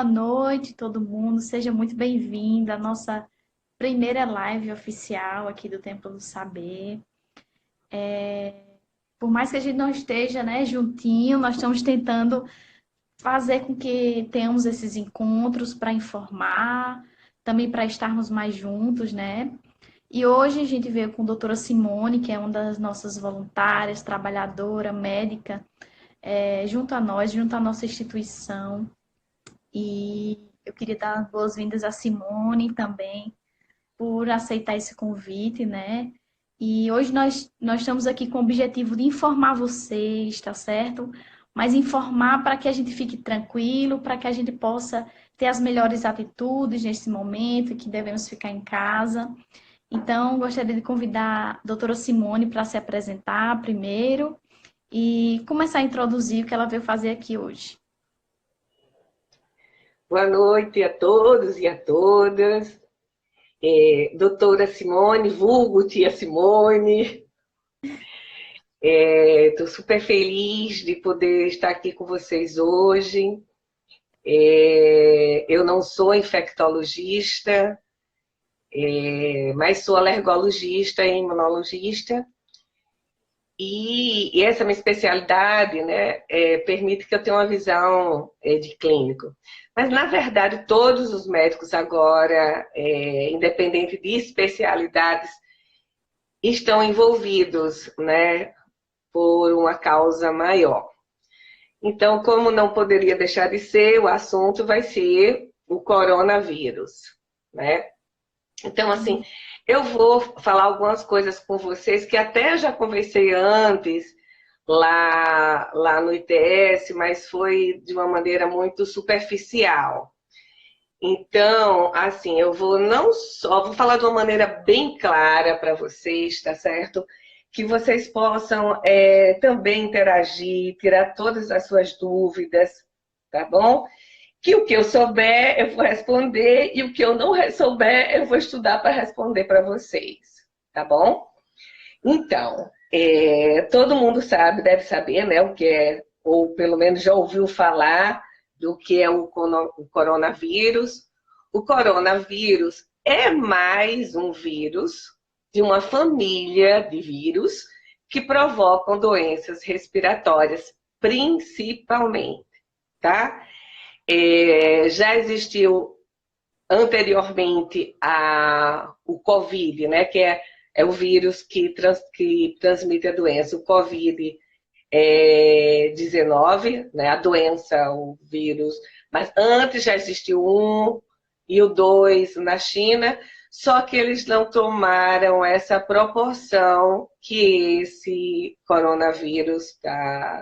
Boa noite, todo mundo. Seja muito bem-vindo à nossa primeira live oficial aqui do Templo do Saber. Por mais que a gente não esteja, né, juntinho, nós estamos tentando fazer com que tenhamos esses encontros para informar, também para estarmos mais juntos, né? E hoje a gente veio com a doutora Simone, que é uma das nossas voluntárias, trabalhadora, médica, junto a nós, junto à nossa instituição. E eu queria dar as boas-vindas a Simone também, por aceitar esse convite, né? E hoje nós estamos aqui com o objetivo de informar vocês, tá certo? Mas informar para que a gente fique tranquilo, para que a gente possa ter as melhores atitudes nesse momento, que devemos ficar em casa. Então, gostaria de convidar a doutora Simone para se apresentar primeiro e começar a introduzir o que ela veio fazer aqui hoje. Boa noite a todos e a todas. Doutora Simone, vulgo tia Simone. Estou super feliz de poder estar aqui com vocês hoje. Eu não sou infectologista, mas sou alergologista e imunologista. E essa minha especialidade, né, permite que eu tenha uma visão de clínico. Mas, na verdade, todos os médicos agora, independente de especialidades, estão envolvidos, né, por uma causa maior. Então, como não poderia deixar de ser, o assunto vai ser o coronavírus, né? Então, assim, eu vou falar algumas coisas com vocês que até já conversei antes lá no ITS, mas foi de uma maneira muito superficial. Então, assim, eu vou não só, vou falar de uma maneira bem clara para vocês, tá certo? Que vocês possam também interagir, tirar todas as suas dúvidas, tá bom? Que o que eu souber, eu vou responder, e o que eu não souber, eu vou estudar para responder para vocês, tá bom? Então, todo mundo sabe, deve saber, né, o que é, ou pelo menos já ouviu falar do que é o coronavírus. O coronavírus é mais um vírus de uma família de vírus que provocam doenças respiratórias, principalmente, tá? Já existiu anteriormente o Covid, né, que é o vírus que transmite a doença, o Covid-19, né, a doença, o vírus, mas antes já existiu um e o dois na China, só que eles não tomaram essa proporção que esse coronavírus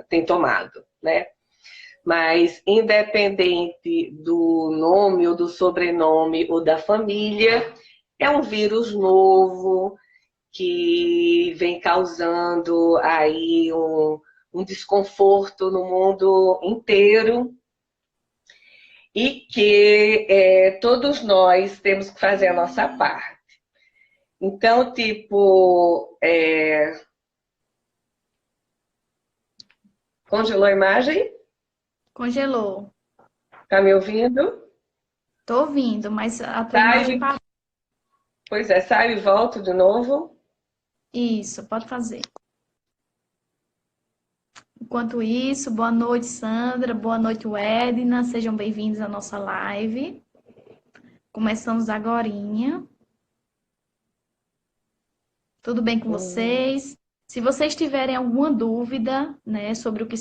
tem tomado, né? Mas, independente do nome ou do sobrenome ou da família, é um vírus novo que vem causando aí um desconforto no mundo inteiro e que todos nós temos que fazer a nossa parte. Então, tipo, congelou a imagem? Congelou. Tá me ouvindo? Tô ouvindo, mas a tua imagem Sai, parou. pois é, sai e volto de novo. Isso, pode fazer. Enquanto isso, boa noite, Sandra. Boa noite, Edna. Sejam bem-vindos à nossa live. Começamos agorinha. Tudo bem com vocês? Se vocês tiverem alguma dúvida, né, sobre o que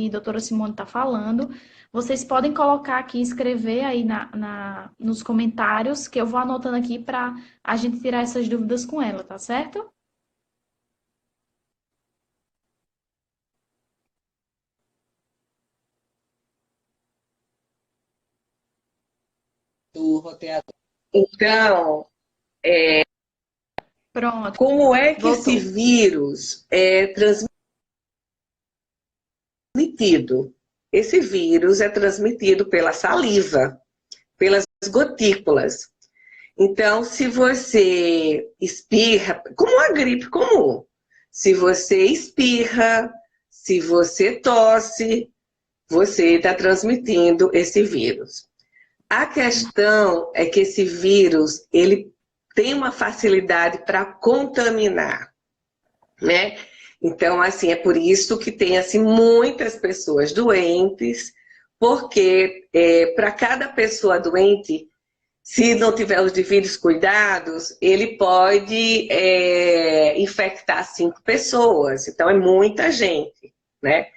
a doutora Simone está falando, vocês podem colocar aqui, escrever aí nos comentários, que eu vou anotando aqui para a gente tirar essas dúvidas com ela, tá certo? Do roteador. Então, Pronto, como é que esse voltou. vírus é transmitido? Esse vírus é transmitido pela saliva, pelas gotículas. Então, se você espirra, como uma gripe comum, se você espirra, se você tosse, você está transmitindo esse vírus. A questão é que esse vírus, ele tem uma facilidade para contaminar, né? Então, assim, é por isso que tem, assim, muitas pessoas doentes, porque para cada pessoa doente, se não tiver os devidos cuidados, ele pode infectar 5 pessoas. Então, é muita gente, né?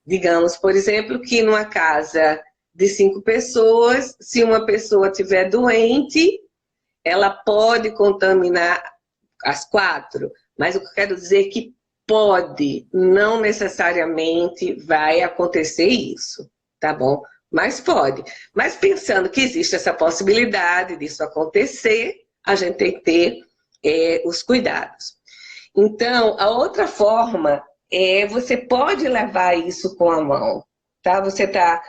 Digamos, por exemplo, que numa casa de 5 pessoas, se uma pessoa estiver doente, ela pode contaminar as 4. Mas o que eu quero dizer é que pode, não necessariamente vai acontecer isso, tá bom? Mas pode. Mas pensando que existe essa possibilidade disso acontecer, a gente tem que ter os cuidados. Então, a outra forma você pode levar isso com a mão, tá? Você está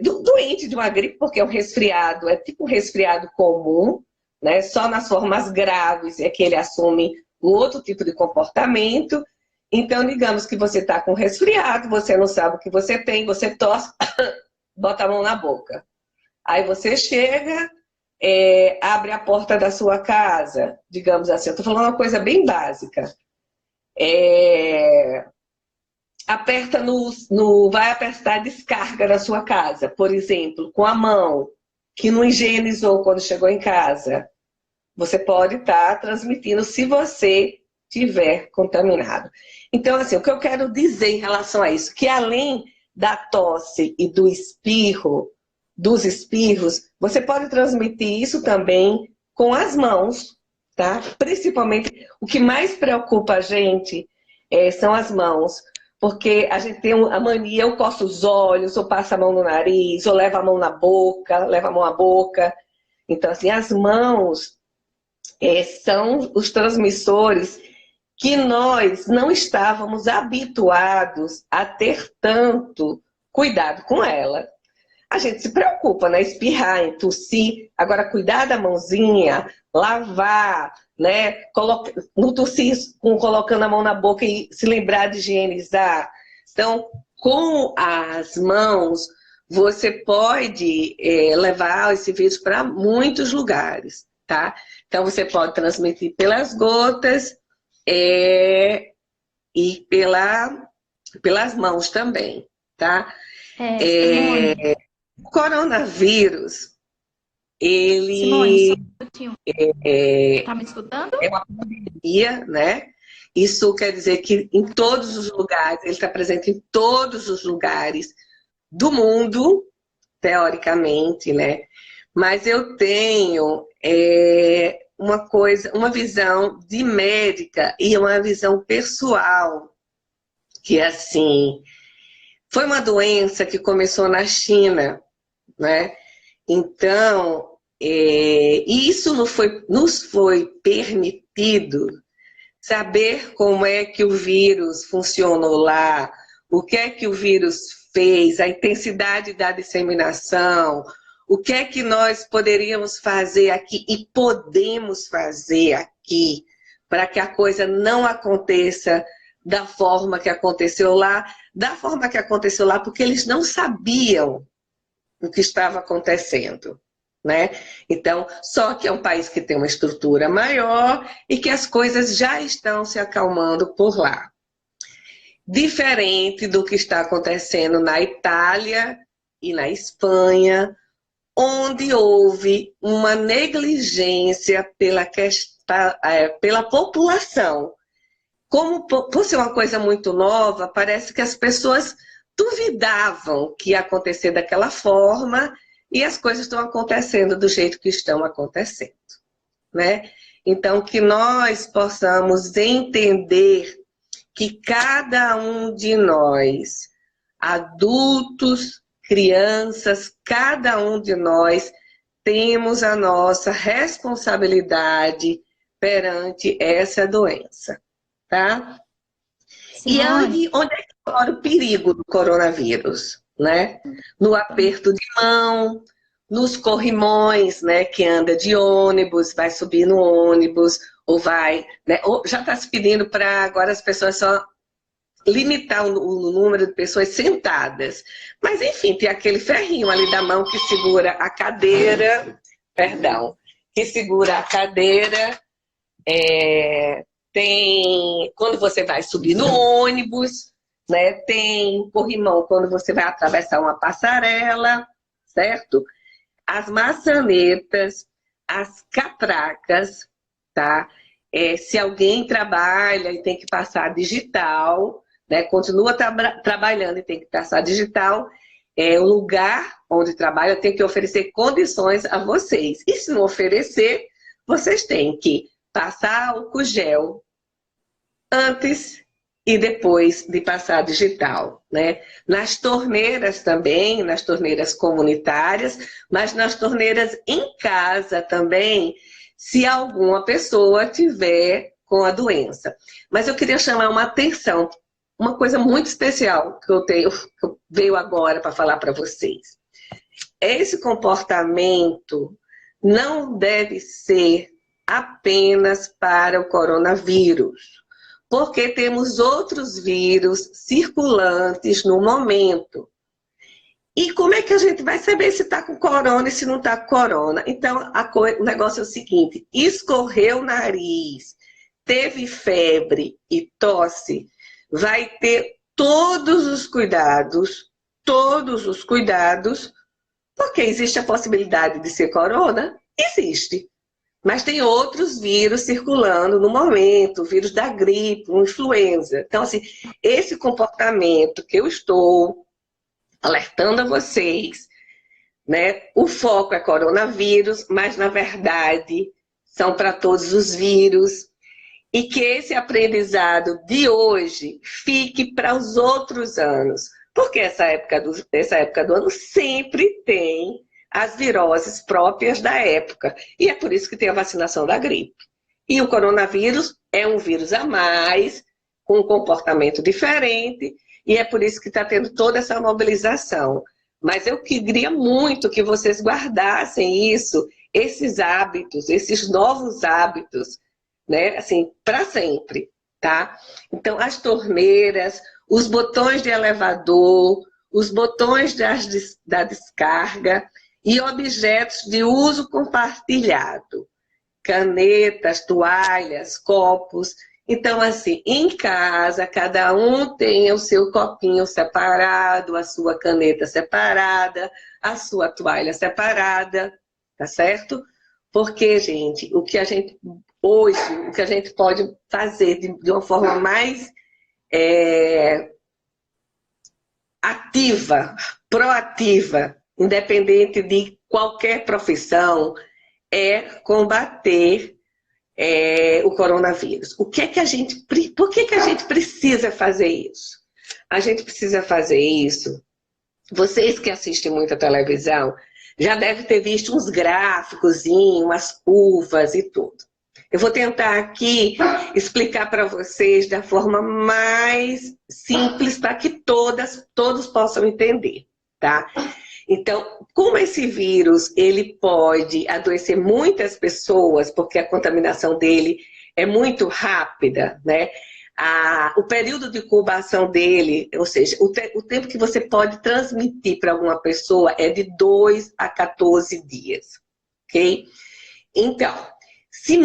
doente de uma gripe, porque é um resfriado, é tipo um resfriado comum, né? Só nas formas graves é que ele assume um outro tipo de comportamento. Então, digamos que você está com resfriado, você não sabe o que você tem, você tosse, bota a mão na boca. Aí você chega, abre a porta da sua casa, digamos assim. Eu estou falando uma coisa bem básica. Aperta vai apertar a descarga na sua casa, por exemplo, com a mão, que não higienizou quando chegou em casa. Você pode estar transmitindo se você tiver contaminado. Então, assim, o que eu quero dizer em relação a isso, que além da tosse e do espirro, dos espirros, você pode transmitir isso também com as mãos, tá? Principalmente, o que mais preocupa a gente são as mãos, porque a gente tem a mania, eu coço os olhos, ou passo a mão no nariz, ou levo a mão na boca, levo a mão à boca. Então, assim, as mãos são os transmissores que nós não estávamos habituados a ter tanto cuidado com ela. A gente se preocupa, né? Espirrar, tossir. Agora, cuidar da mãozinha, lavar, né? No tossir, colocando a mão na boca e se lembrar de higienizar. Então, com as mãos, você pode levar esse vírus para muitos lugares, tá? Então, você pode transmitir pelas gotas e pelas mãos também, tá? Simone, O coronavírus, Simone, só ele um minutinho. é, Tá me escutando? é uma pandemia, né? Isso quer dizer que em todos os lugares, ele está presente em todos os lugares do mundo, teoricamente, né? Mas eu tenho uma visão de médica e uma visão pessoal, que assim, foi uma doença que começou na China, né? Então, isso nos foi permitido saber como é que o vírus funcionou lá, o que é que o vírus fez, a intensidade da disseminação, o que é que nós poderíamos fazer aqui e podemos fazer aqui para que a coisa não aconteça da forma que aconteceu lá, porque eles não sabiam o que estava acontecendo, né? Então, só que é um país que tem uma estrutura maior e que as coisas já estão se acalmando por lá. Diferente do que está acontecendo na Itália e na Espanha, onde houve uma negligência pela população. Como por ser uma coisa muito nova, parece que as pessoas duvidavam que ia acontecer daquela forma e as coisas estão acontecendo do jeito que estão acontecendo, né? Então, que nós possamos entender que cada um de nós, adultos, crianças, cada um de nós temos a nossa responsabilidade perante essa doença, tá? E Simone, onde é que mora o perigo do coronavírus, né? No aperto de mão, nos corrimões, né? Que anda de ônibus, vai subir no ônibus, ou vai, né? Ou já está se pedindo para agora as pessoas só limitar o número de pessoas sentadas. Mas, enfim, tem aquele ferrinho ali da mão que segura a cadeira, perdão, que segura a cadeira, tem quando você vai subir no ônibus, né? Tem corrimão quando você vai atravessar uma passarela, certo? As maçanetas, as catracas, tá? Se alguém trabalha e tem que passar digital, né? Continua trabalhando e tem que passar digital, o lugar onde trabalha tem que oferecer condições a vocês. E se não oferecer, vocês têm que passar álcool gel antes e depois de passar digital, né? Nas torneiras também, nas torneiras comunitárias, mas nas torneiras em casa também, se alguma pessoa tiver com a doença. Mas eu queria chamar uma atenção, uma coisa muito especial que veio agora para falar para vocês. Esse comportamento não deve ser apenas para o coronavírus, porque temos outros vírus circulantes no momento. E como é que a gente vai saber se está com corona e se não está com corona? Então, o negócio é o seguinte: escorreu o nariz, teve febre e tosse, vai ter todos os cuidados, porque existe a possibilidade de ser corona? Existe. Mas tem outros vírus circulando no momento, o vírus da gripe, o influenza. Então, assim, esse comportamento que eu estou alertando a vocês, né? O foco é coronavírus, mas, na verdade, são para todos os vírus. E que esse aprendizado de hoje fique para os outros anos. Porque essa época do ano sempre tem as viroses próprias da época. E é por isso que tem a vacinação da gripe. E o coronavírus é um vírus a mais, com um comportamento diferente, e é por isso que está tendo toda essa mobilização. Mas eu queria muito que vocês guardassem isso, esses hábitos, esses novos hábitos, né? Assim, para sempre, tá? Então, as torneiras, os botões de elevador, os botões da descarga, e objetos de uso compartilhado, canetas, toalhas, copos. Então, assim, em casa, cada um tem o seu copinho separado, a sua caneta separada, a sua toalha separada, tá certo? Porque, gente, o que a gente pode fazer de uma forma mais ativa, proativa, independente de qualquer profissão, é combater o coronavírus. Por que que a gente precisa fazer isso? A gente precisa fazer isso. Vocês que assistem muita televisão já devem ter visto uns gráficos, umas curvas e tudo. Eu vou tentar aqui explicar para vocês da forma mais simples para que todos possam entender, tá? Então, como esse vírus ele pode adoecer muitas pessoas, porque a contaminação dele é muito rápida, né? O período de incubação dele, ou seja, o tempo que você pode transmitir para alguma pessoa é de 2 a 14 dias, ok? Então, se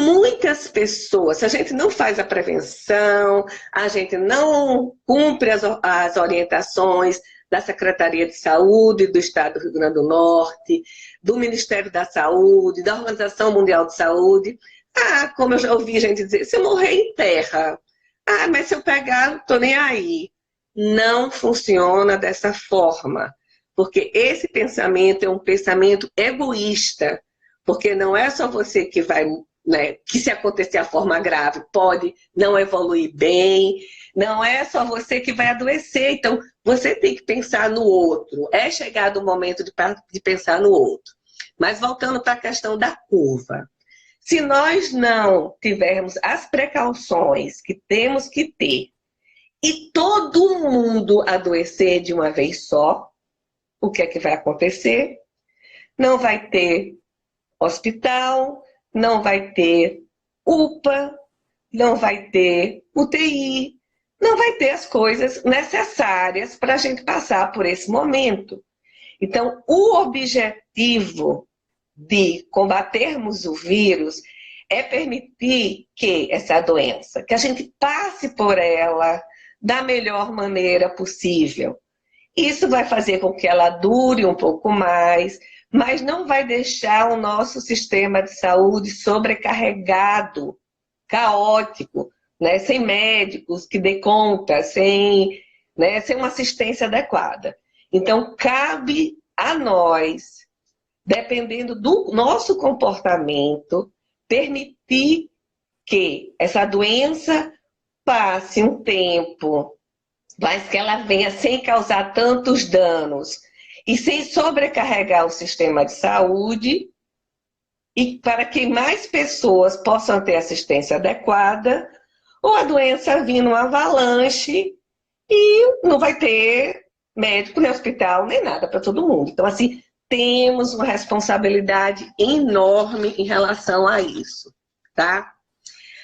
a gente não faz a prevenção, a gente não cumpre as orientações da Secretaria de Saúde do Estado do Rio Grande do Norte, do Ministério da Saúde, da Organização Mundial de Saúde. Como eu já ouvi gente dizer, se eu morrer em terra, mas se eu pegar, não estou nem aí. Não funciona dessa forma, porque esse pensamento é um pensamento egoísta, porque não é só você que vai, né, que se acontecer a forma grave, pode não evoluir bem, não é só você que vai adoecer, então você tem que pensar no outro, é chegado o momento de pensar no outro. Mas voltando para a questão da curva, se nós não tivermos as precauções que temos que ter e todo mundo adoecer de uma vez só, o que é que vai acontecer? Não vai ter hospital, não vai ter UPA, não vai ter UTI, não vai ter as coisas necessárias para a gente passar por esse momento. Então, o objetivo de combatermos o vírus é permitir que essa doença, que a gente passe por ela da melhor maneira possível. Isso vai fazer com que ela dure um pouco mais, mas não vai deixar o nosso sistema de saúde sobrecarregado, caótico, né? Sem médicos que dê conta, sem uma assistência adequada. Então, cabe a nós, dependendo do nosso comportamento, permitir que essa doença passe um tempo, mas que ela venha sem causar tantos danos e sem sobrecarregar o sistema de saúde, e para que mais pessoas possam ter assistência adequada, ou a doença vir numa avalanche e não vai ter médico, nem hospital, nem nada para todo mundo. Então, assim, temos uma responsabilidade enorme em relação a isso, tá?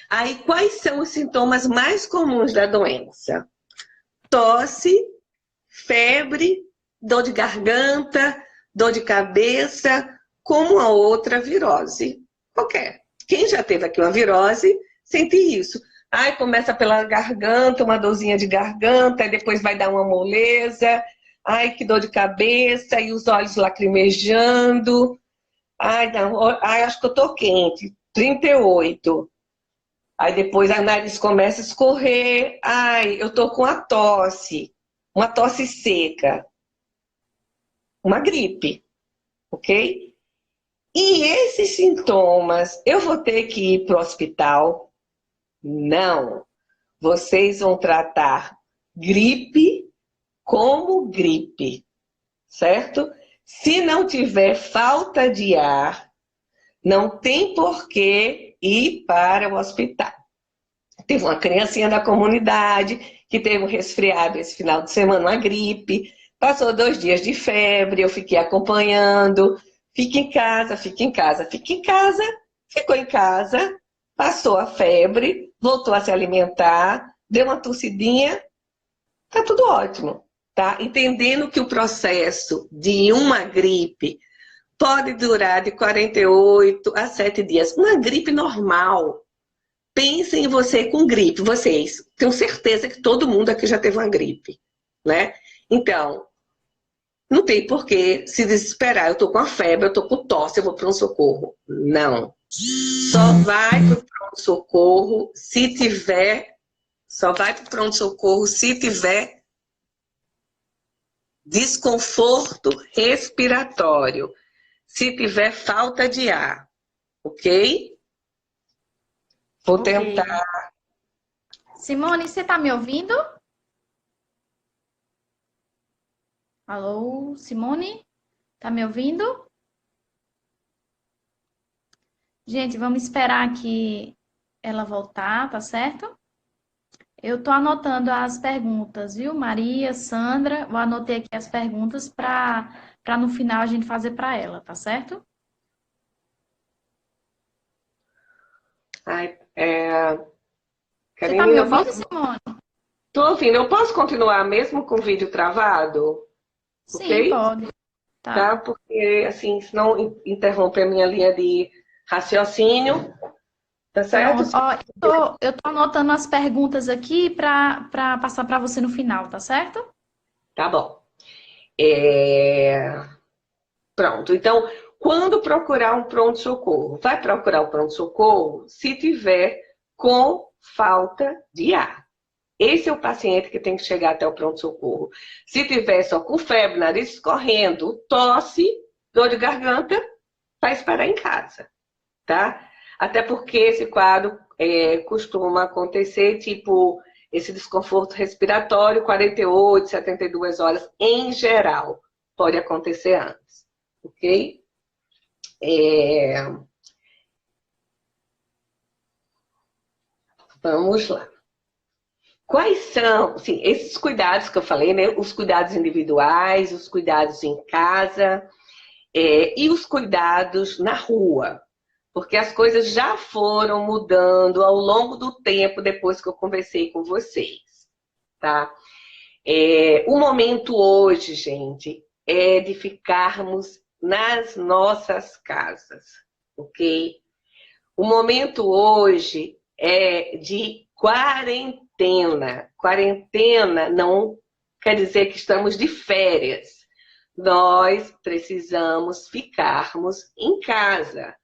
Aí, quais são os sintomas mais comuns da doença? Tosse, febre, dor de garganta, dor de cabeça, como a outra virose qualquer. Quem já teve aqui uma virose, sente isso. Ai, começa pela garganta, uma dorzinha de garganta, e depois vai dar uma moleza. Ai, que dor de cabeça, e os olhos lacrimejando. Ai, não, ai, acho que eu tô quente, 38. Aí depois a nariz começa a escorrer. Ai, eu tô com a tosse, uma tosse seca. Uma gripe, ok? E esses sintomas, eu vou ter que ir para o hospital? Não. Vocês vão tratar gripe como gripe, certo? Se não tiver falta de ar, não tem por que ir para o hospital. Teve uma criancinha da comunidade que teve um resfriado esse final de semana, uma gripe, passou 2 dias de febre, eu fiquei acompanhando, fica em casa, fica em casa, fica em casa, ficou em casa, passou a febre, voltou a se alimentar, deu uma tossidinha, tá tudo ótimo, tá? Entendendo que o processo de uma gripe pode durar de 48 a 7 dias. Uma gripe normal. Pensem em você com gripe. Vocês, tenho certeza que todo mundo aqui já teve uma gripe, né? Então, não tem por que se desesperar. Eu tô com a febre, eu tô com tosse, eu vou para um socorro. Não. Só vai para o pronto-socorro se tiver... Só vai para o pronto-socorro se tiver desconforto respiratório. Se tiver falta de ar, ok? Vou Ok. tentar. Simone, você está me ouvindo? Alô, Simone? Tá me ouvindo? Gente, vamos esperar aqui ela voltar, tá certo? Eu tô anotando as perguntas, viu? Maria, Sandra, eu anotei aqui as perguntas para no final a gente fazer para ela, tá certo? Ai, Você tá me Carolina, ouvindo, Simone? Tô ouvindo. Eu posso continuar mesmo com o vídeo travado? Sim, Ok? pode. Tá? Tá. Porque, assim, senão interrompe a minha linha de raciocínio. Tá certo? Pronto. Ó, eu tô anotando as perguntas aqui para passar para você no final, tá certo? Tá bom. Pronto. Então, quando procurar um pronto-socorro? Vai procurar o pronto-socorro se tiver com falta de ar. Esse é o paciente que tem que chegar até o pronto-socorro. Se tiver só com febre, nariz escorrendo, tosse, dor de garganta, vai esperar em casa, tá? Até porque esse quadro costuma acontecer, tipo, esse desconforto respiratório, 48, 72 horas, em geral. Pode acontecer antes, ok? Vamos lá. Quais são, assim, esses cuidados que eu falei, né? Os cuidados individuais, os cuidados em casa, e os cuidados na rua. Porque as coisas já foram mudando ao longo do tempo depois que eu conversei com vocês, tá? O momento hoje, gente, é de ficarmos nas nossas casas, ok? O momento hoje é de quarentena. Quarentena não quer dizer que estamos de férias. Nós precisamos ficarmos em casa,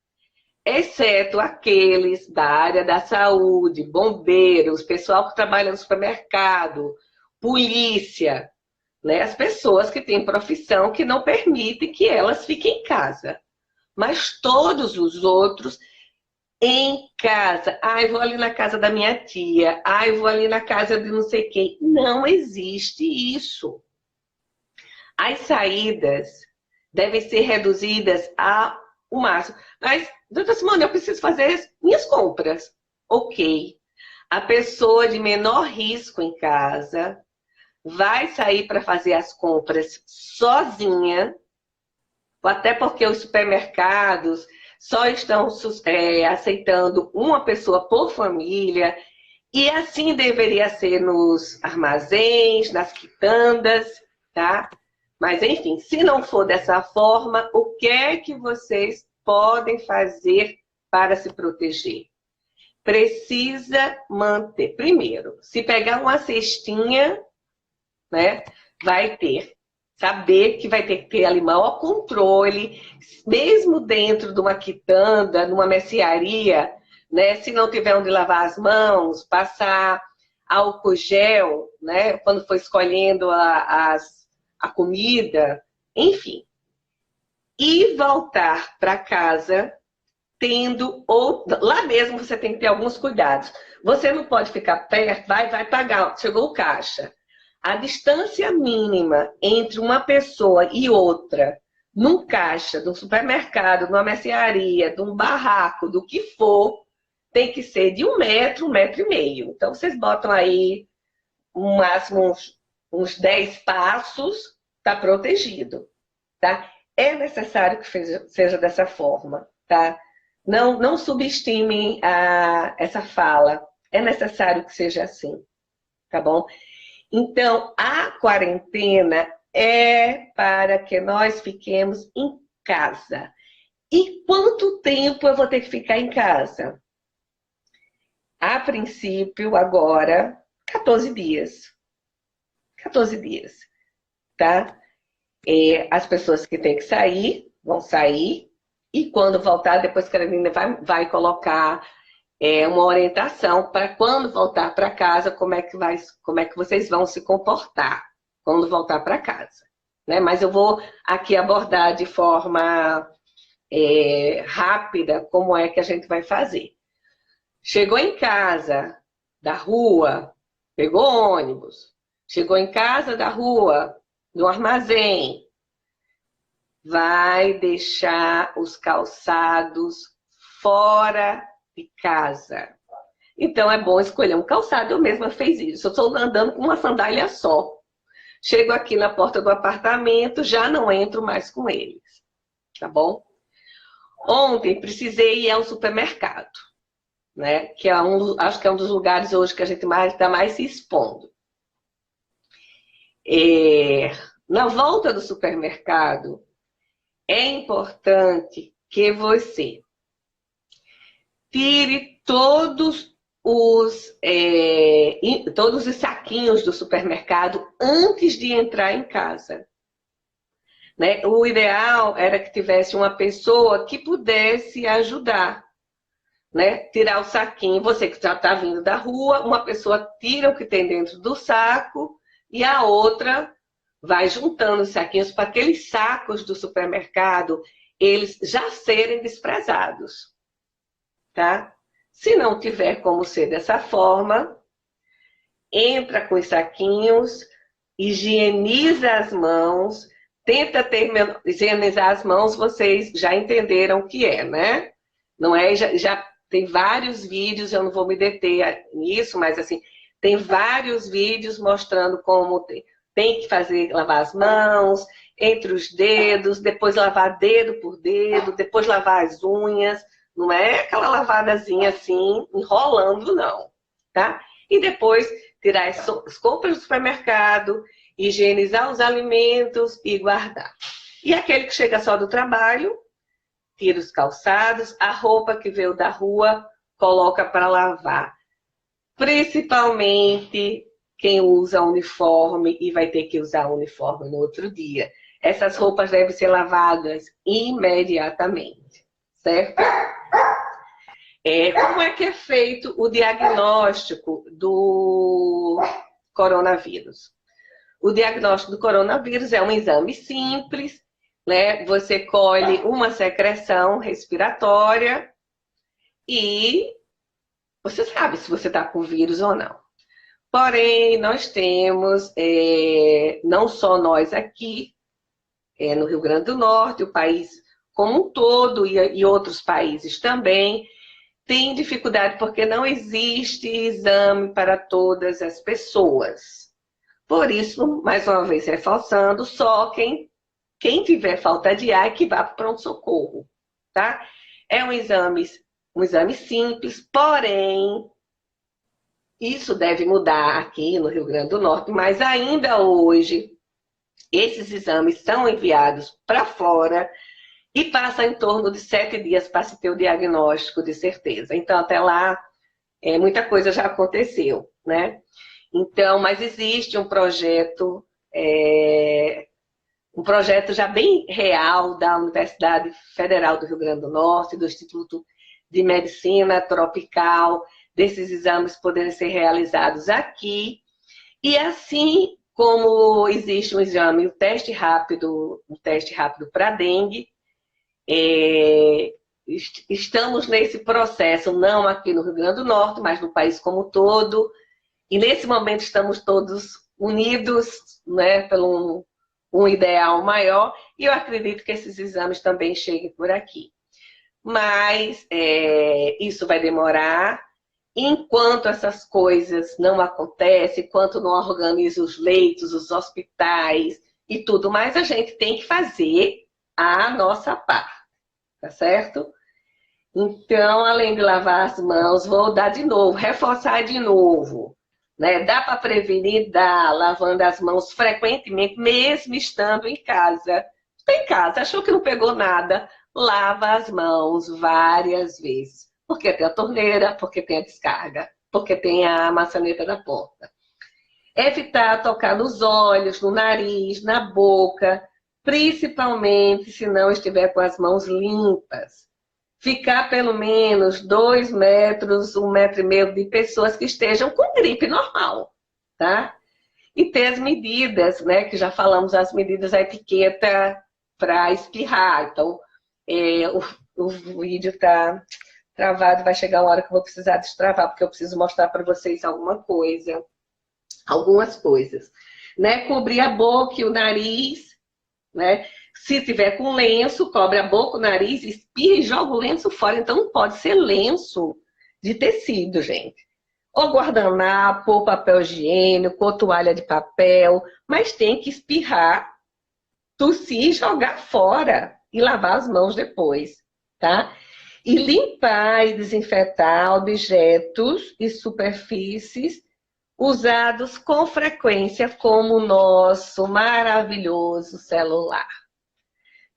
exceto aqueles da área da saúde, bombeiros, pessoal que trabalha no supermercado, polícia, né? As pessoas que têm profissão que não permitem que elas fiquem em casa. Mas todos os outros em casa. Ai, vou ali na casa da minha tia. Ai, vou ali na casa de não sei quem. Não existe isso. As saídas devem ser reduzidas ao máximo. Mas, doutora Simone, eu preciso fazer minhas compras. Ok. A pessoa de menor risco em casa vai sair para fazer as compras sozinha, até porque os supermercados só estão aceitando uma pessoa por família, e assim deveria ser nos armazéns, nas quitandas, tá? Mas, enfim, se não for dessa forma, o que é que vocês podem fazer para se proteger? Precisa manter. Primeiro, se pegar uma cestinha, né, vai ter. Saber que vai ter que ter ali maior controle, mesmo dentro de uma quitanda, numa mercearia, né, se não tiver onde lavar as mãos, passar álcool gel, né, quando for escolhendo a comida, enfim. E voltar para casa lá mesmo você tem que ter alguns cuidados. Você não pode ficar perto, vai pagar, chegou o caixa. A distância mínima entre uma pessoa e outra, num caixa, num supermercado, numa mercearia, de um barraco, do que for, tem que ser de 1 metro e meio. Então, vocês botam aí, no máximo, uns 10 passos, está protegido, tá? É necessário que seja dessa forma, tá? Não subestimem essa fala. É necessário que seja assim, tá bom? Então, a quarentena é para que nós fiquemos em casa. E quanto tempo eu vou ter que ficar em casa? A princípio, agora, 14 dias. 14 dias, tá? As pessoas que têm que sair, vão sair. E quando voltar, depois que a Carolina vai colocar uma orientação para quando voltar para casa, como é que vocês vão se comportar quando voltar para casa, né? Mas eu vou aqui abordar de forma rápida como é que a gente vai fazer. Chegou em casa da rua, pegou ônibus, chegou em casa da rua, no armazém, vai deixar os calçados fora de casa. Então é bom escolher um calçado. Eu mesma fiz isso. Eu estou andando com uma sandália só. Chego aqui na porta do apartamento, já não entro mais com eles. Tá bom? Ontem precisei ir ao supermercado, né? Que acho que é um dos lugares hoje que a gente está mais se expondo. Na volta do supermercado, é importante que você tire todos os saquinhos do supermercado antes de entrar em casa, né? O ideal era que tivesse uma pessoa que pudesse ajudar, né? Tirar o saquinho. Você que já está vindo da rua, uma pessoa tira o que tem dentro do saco e a outra vai juntando os saquinhos para aqueles sacos do supermercado eles já serem desprezados. Tá? Se não tiver como ser dessa forma, entra com os saquinhos, higieniza as mãos, tenta higienizar as mãos, vocês já entenderam o que é, né? Não é? Já tem vários vídeos, eu não vou me deter nisso, mas assim, tem vários vídeos mostrando como tem que lavar as mãos, entre os dedos, depois lavar dedo por dedo, depois lavar as unhas. Não é aquela lavadazinha assim, enrolando, não, tá? E depois tirar as compras do supermercado, higienizar os alimentos e guardar. E aquele que chega só do trabalho, tira os calçados, a roupa que veio da rua, coloca para lavar. Principalmente quem usa uniforme e vai ter que usar uniforme no outro dia. Essas roupas devem ser lavadas imediatamente, certo? Como é que é feito o diagnóstico do coronavírus? O diagnóstico do coronavírus é um exame simples, né? Você colhe uma secreção respiratória e você sabe se você está com vírus ou não. Porém, nós temos, não só nós aqui, no Rio Grande do Norte, o país como um todo e outros países também, tem dificuldade porque não existe exame para todas as pessoas. Por isso, mais uma vez reforçando, só quem tiver falta de ar que vá para o pronto-socorro, tá? É um exame simples, porém, isso deve mudar aqui no Rio Grande do Norte, mas ainda hoje, esses exames são enviados para fora e passa em torno de 7 dias para se ter o diagnóstico de certeza. Então, até lá, muita coisa já aconteceu, né? Então, mas existe um projeto já bem real da Universidade Federal do Rio Grande do Norte, do Instituto de Medicina Tropical, desses exames poderem ser realizados aqui. E assim como existe um exame, o teste rápido para dengue, estamos nesse processo, não aqui no Rio Grande do Norte, mas no país como um todo. E nesse momento estamos todos unidos, né, pelo um ideal maior, e eu acredito que esses exames também cheguem por aqui. Mas isso vai demorar. Enquanto essas coisas não acontecem, enquanto não organiza os leitos, os hospitais e tudo mais, a gente tem que fazer a nossa parte, tá certo? Então, além de lavar as mãos, vou dar de novo, reforçar de novo. Né? Dá para prevenir? Dá, lavando as mãos frequentemente, mesmo estando em casa. Está em casa, achou que não pegou nada, lava as mãos várias vezes. Porque tem a torneira, porque tem a descarga, porque tem a maçaneta da porta. Evitar tocar nos olhos, no nariz, na boca, principalmente se não estiver com as mãos limpas. Ficar pelo menos 2 metros, 1,5 metro de pessoas que estejam com gripe normal, tá? E ter as medidas, né? Que já falamos, as medidas, a etiqueta para espirrar. Então, o vídeo está travado, vai chegar uma hora que eu vou precisar destravar, porque eu preciso mostrar para vocês algumas coisas. Né? Cobrir a boca e o nariz, né? Se tiver com lenço, cobre a boca, o nariz, espirra e joga o lenço fora. Então não pode ser lenço de tecido, gente. Ou guardanapo, ou papel higiênico, ou toalha de papel. Mas tem que espirrar, tossir, jogar fora e lavar as mãos depois, tá? E limpar e desinfetar objetos e superfícies usados com frequência, como o nosso maravilhoso celular.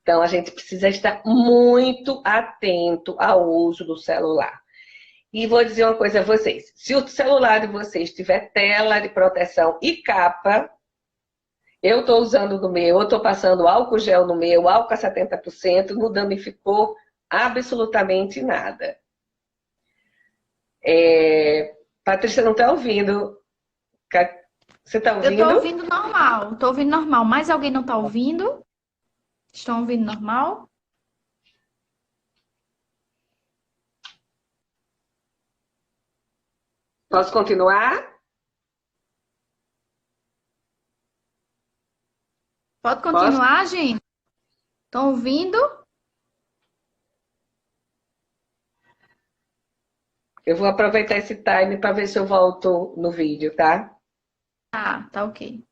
Então, a gente precisa estar muito atento ao uso do celular. E vou dizer uma coisa a vocês. Se o celular de vocês tiver tela de proteção e capa, eu estou usando no meu, eu estou passando álcool gel no meu, álcool a 70%, não danificou absolutamente nada. Patrícia, não está ouvindo? Você está ouvindo? Eu estou ouvindo normal, estou ouvindo normal. Mais alguém não está ouvindo? Estão ouvindo normal? Posso continuar? Pode continuar, gente? Estão ouvindo? Eu vou aproveitar esse time para ver se eu volto no vídeo, tá? Tá ok.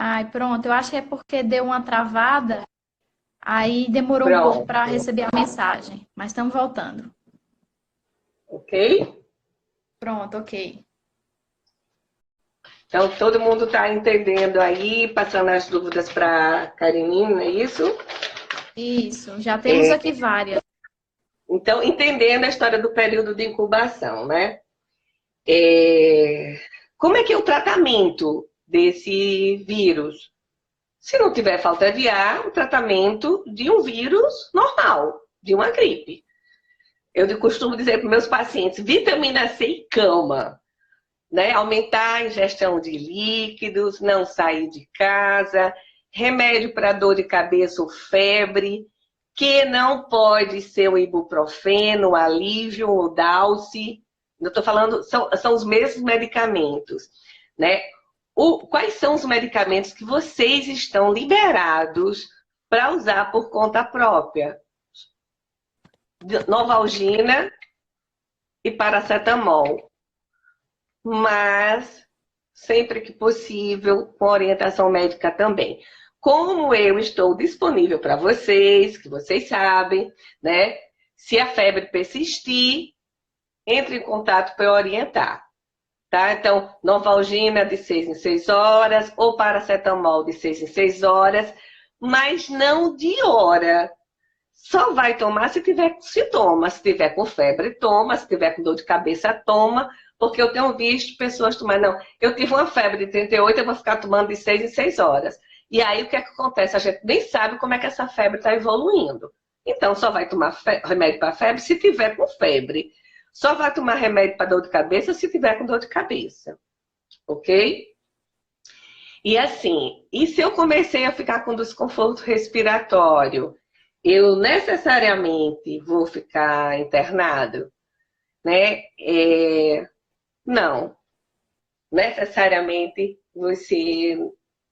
Ai, pronto. Eu acho que é porque deu uma travada, aí demorou um pouco para Pronto, receber a mensagem. Mas estamos voltando. ok? Pronto, ok. Então, todo mundo está entendendo aí, passando as dúvidas para a Karenina, é isso? Isso, já temos É, aqui várias. então, entendendo a história do período de incubação, né? É, como é que é o tratamento desse vírus? Se não tiver falta de ar, o tratamento de um vírus normal, de uma gripe. Eu costumo dizer para meus pacientes, vitamina C e cama, né? Aumentar a ingestão de líquidos, não sair de casa, remédio para dor de cabeça ou febre, que não pode ser o ibuprofeno, o alívio, o Dalce. Eu estou falando, são os mesmos medicamentos, né? Quais são os medicamentos que vocês estão liberados para usar por conta própria? Novalgina e paracetamol. Mas, sempre que possível, com orientação médica também. Como eu estou disponível para vocês, que vocês sabem, né? Se a febre persistir, entre em contato para orientar. Tá? Então, Novalgina de 6 em 6 horas, ou paracetamol de 6 em 6 horas, mas não de hora. Só vai tomar se tiver com sintomas. Se tiver com febre, toma. Se tiver com dor de cabeça, toma. Porque eu tenho visto pessoas tomar. Não, eu tive uma febre de 38, eu vou ficar tomando de 6 em 6 horas. E aí o que é que acontece? A gente nem sabe como é que essa febre está evoluindo. Então, só vai tomar remédio para febre se tiver com febre. Só vai tomar remédio para dor de cabeça se tiver com dor de cabeça. Ok? E assim, e se eu comecei a ficar com desconforto respiratório, eu necessariamente vou ficar internado, né? Não, necessariamente você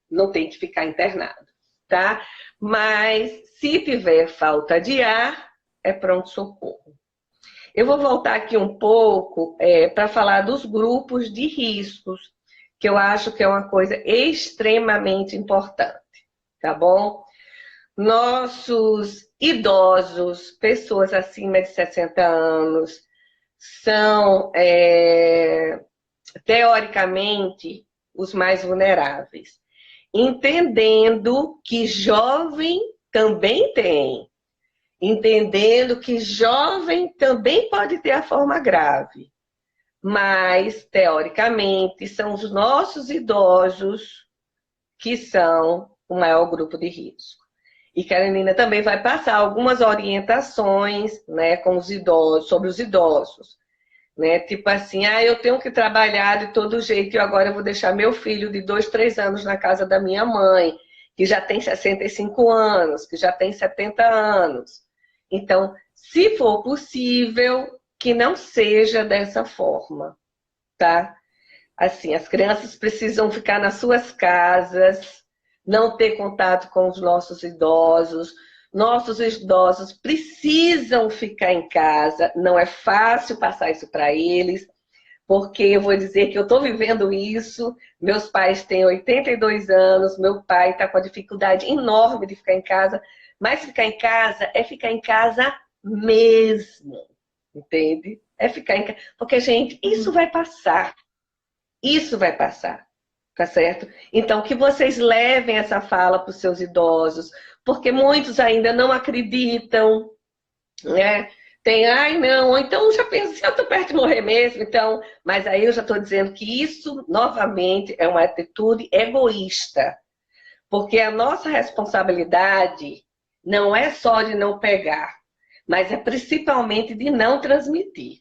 não tem que ficar internado, tá? Mas se tiver falta de ar, é pronto-socorro. Eu vou voltar aqui um pouco para falar dos grupos de riscos, que eu acho que é uma coisa extremamente importante, tá bom? Nossos idosos, pessoas acima de 60 anos, são, teoricamente, os mais vulneráveis. Entendendo que jovem também tem. Entendendo que jovem também pode ter a forma grave. Mas, teoricamente, são os nossos idosos que são o maior grupo de risco. E Karenina também vai passar algumas orientações, né, com os idosos, sobre os idosos. Né? Tipo assim, eu tenho que trabalhar de todo jeito e agora eu vou deixar meu filho de 2, 3 anos na casa da minha mãe, que já tem 65 anos, que já tem 70 anos. Então, se for possível, que não seja dessa forma, tá? Assim, as crianças precisam ficar nas suas casas, não ter contato com os nossos idosos. Nossos idosos precisam ficar em casa. Não é fácil passar isso para eles, porque eu vou dizer que eu estou vivendo isso. Meus pais têm 82 anos, meu pai está com a dificuldade enorme de ficar em casa, mas ficar em casa é ficar em casa mesmo, entende? É ficar em casa. Porque, gente, isso vai passar. Isso vai passar, tá certo? Então, que vocês levem essa fala para os seus idosos, porque muitos ainda não acreditam, né? Tem, ai não, ou então já pensa assim, eu estou perto de morrer mesmo, então, mas aí eu já estou dizendo que isso, novamente, é uma atitude egoísta, porque a nossa responsabilidade não é só de não pegar, mas é principalmente de não transmitir,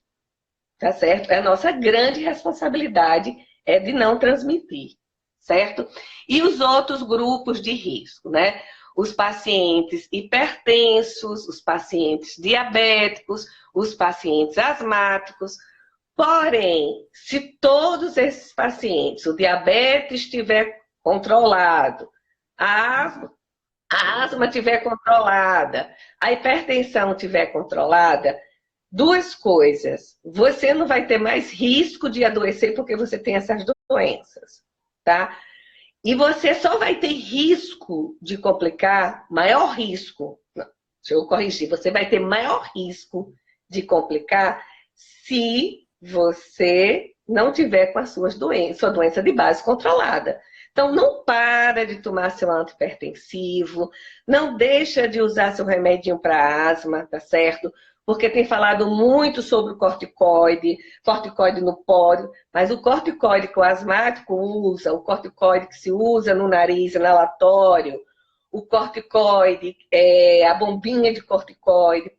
tá certo? É a nossa grande responsabilidade é de não transmitir, certo? E os outros grupos de risco, né? Os pacientes hipertensos, os pacientes diabéticos, os pacientes asmáticos. Porém, se todos esses pacientes, o diabetes estiver controlado, a asma estiver controlada, a hipertensão estiver controlada, duas coisas. Você não vai ter mais risco de adoecer porque você tem essas doenças, tá? E você só vai ter risco de complicar, maior risco, não, deixa eu corrigir, você vai ter maior risco de complicar se você não tiver com as suas doenças, sua doença de base controlada. Então, não para de tomar seu antihipertensivo, não deixa de usar seu remedinho para asma, tá certo? Porque tem falado muito sobre o corticoide, corticoide no pólio, mas o corticoide que o asmático usa, o corticoide que se usa no nariz inalatório, o corticoide, a bombinha de corticoide,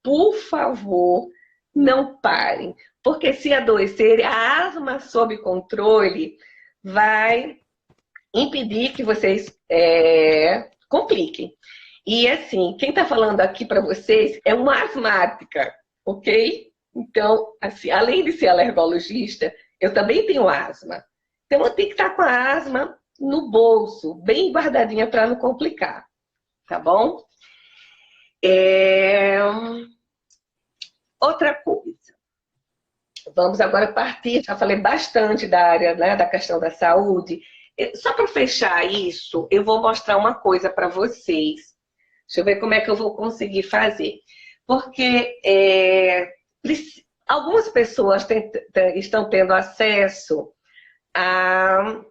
por favor, não parem. Porque se adoecerem, a asma sob controle vai impedir que vocês compliquem. E assim, quem está falando aqui para vocês é uma asmática, ok? Então, assim, além de ser alergologista, eu também tenho asma. Então, eu tenho que estar com a asma no bolso, bem guardadinha para não complicar, tá bom? Outra coisa. Vamos agora partir, já falei bastante da área, né, da questão da saúde. Só para fechar isso, eu vou mostrar uma coisa para vocês. Deixa eu ver como é que eu vou conseguir fazer. Porque algumas pessoas estão tendo acesso a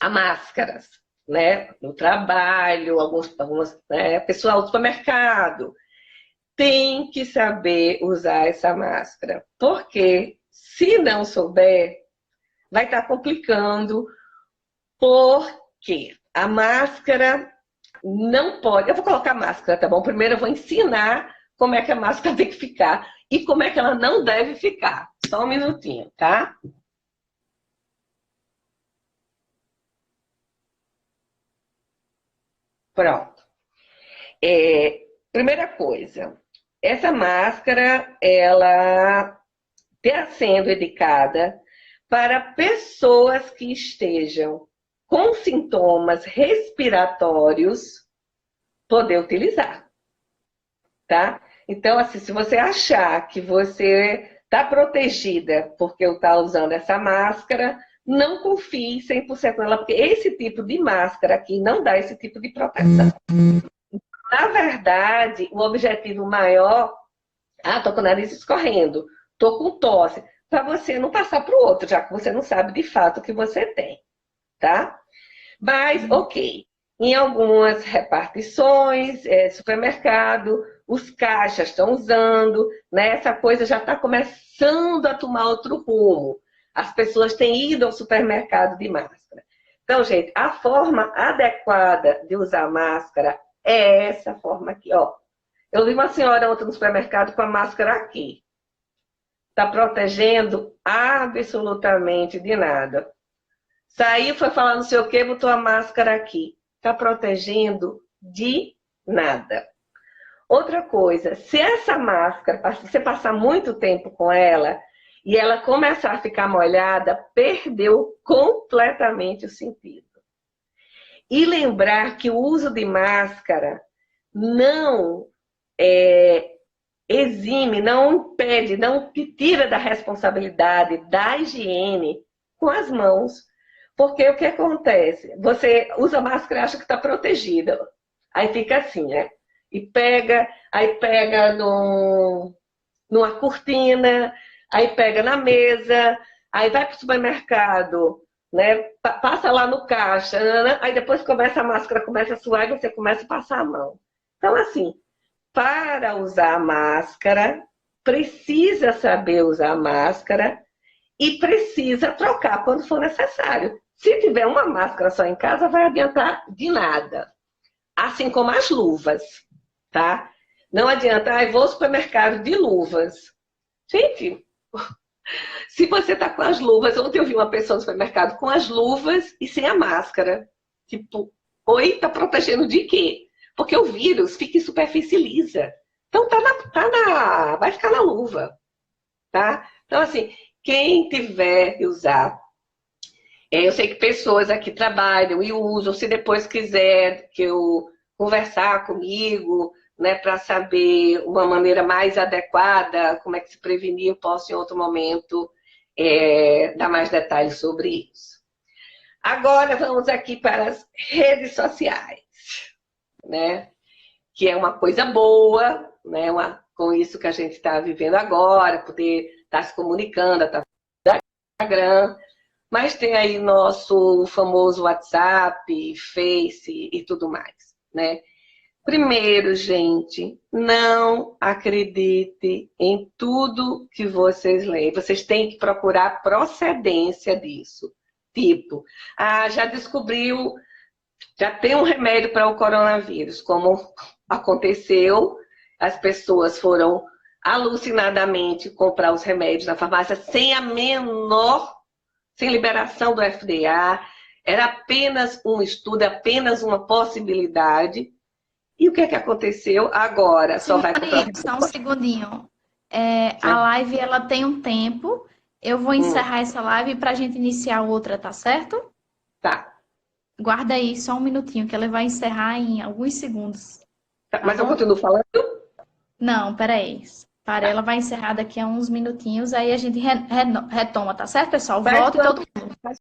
máscaras, né? No trabalho, algumas pessoal do supermercado. Tem que saber usar essa máscara. Porque se não souber, vai estar complicando. Porque a máscara não pode... Eu vou colocar máscara, tá bom? Primeiro eu vou ensinar como é que a máscara tem que ficar e como é que ela não deve ficar. Só um minutinho, tá? Pronto. Primeira coisa, essa máscara, ela está sendo indicada para pessoas que estejam com sintomas respiratórios poder utilizar, tá? Então, assim, se você achar que você está protegida porque está usando essa máscara, não confie 100% nela, porque esse tipo de máscara aqui não dá esse tipo de proteção. Na verdade, o objetivo maior... tô com o nariz escorrendo, tô com tosse, para você não passar para o outro, já que você não sabe de fato o que você tem, tá? Mas, ok, em algumas repartições, supermercado, os caixas estão usando, né? Essa coisa já está começando a tomar outro rumo. As pessoas têm ido ao supermercado de máscara. Então, gente, a forma adequada de usar máscara é essa forma aqui, ó. Eu vi uma senhora ontem no supermercado com a máscara aqui. Está protegendo absolutamente de nada. Saiu, foi falar não sei o que, botou a máscara aqui. Está protegendo de nada. Outra coisa, se essa máscara, se você passar muito tempo com ela e ela começar a ficar molhada, perdeu completamente o sentido. E lembrar que o uso de máscara não exime, não impede, não te tira da responsabilidade da higiene com as mãos. Porque o que acontece? Você usa máscara e acha que está protegida. Aí fica assim, né? Aí pega numa cortina, aí pega na mesa, aí vai para o supermercado, né? Passa lá no caixa, aí depois a máscara começa a suar e você começa a passar a mão. Então, assim, para usar a máscara, precisa saber usar a máscara e precisa trocar quando for necessário. Se tiver uma máscara só em casa, vai adiantar de nada. Assim como as luvas, tá? Não adianta, vou ao supermercado de luvas. Gente, se você tá com as luvas, ontem eu vi uma pessoa no supermercado com as luvas e sem a máscara. Tipo, oi, tá protegendo de quê? Porque o vírus fica em superfície lisa. Então vai ficar na luva, tá? Então, assim, quem tiver que usar, eu sei que pessoas aqui trabalham e usam, se depois quiser que eu conversar comigo, né, para saber uma maneira mais adequada, como é que se prevenir, eu posso em outro momento dar mais detalhes sobre isso. Agora vamos aqui para as redes sociais, né? Que é uma coisa boa, né? Com isso que a gente está vivendo agora, poder estar se comunicando através do Instagram, mas tem aí nosso famoso WhatsApp, Face e tudo mais, né? Primeiro, gente, não acredite em tudo que vocês leem. Vocês têm que procurar a procedência disso. Tipo, já descobriu, já tem um remédio para o coronavírus, como aconteceu, as pessoas foram alucinadamente comprar os remédios na farmácia sem sem liberação do FDA, era apenas um estudo, apenas uma possibilidade. E o que é que aconteceu agora? Só vai comprar. Só um segundinho. A live ela tem um tempo. Eu vou encerrar essa live para a gente iniciar outra, tá certo? Tá. Guarda aí só um minutinho, que ela vai encerrar em alguns segundos. Tá, mas eu continuo falando? Não, peraí. Ela vai encerrar daqui a uns minutinhos, aí a gente retoma, tá certo, pessoal? Volta e todo mundo.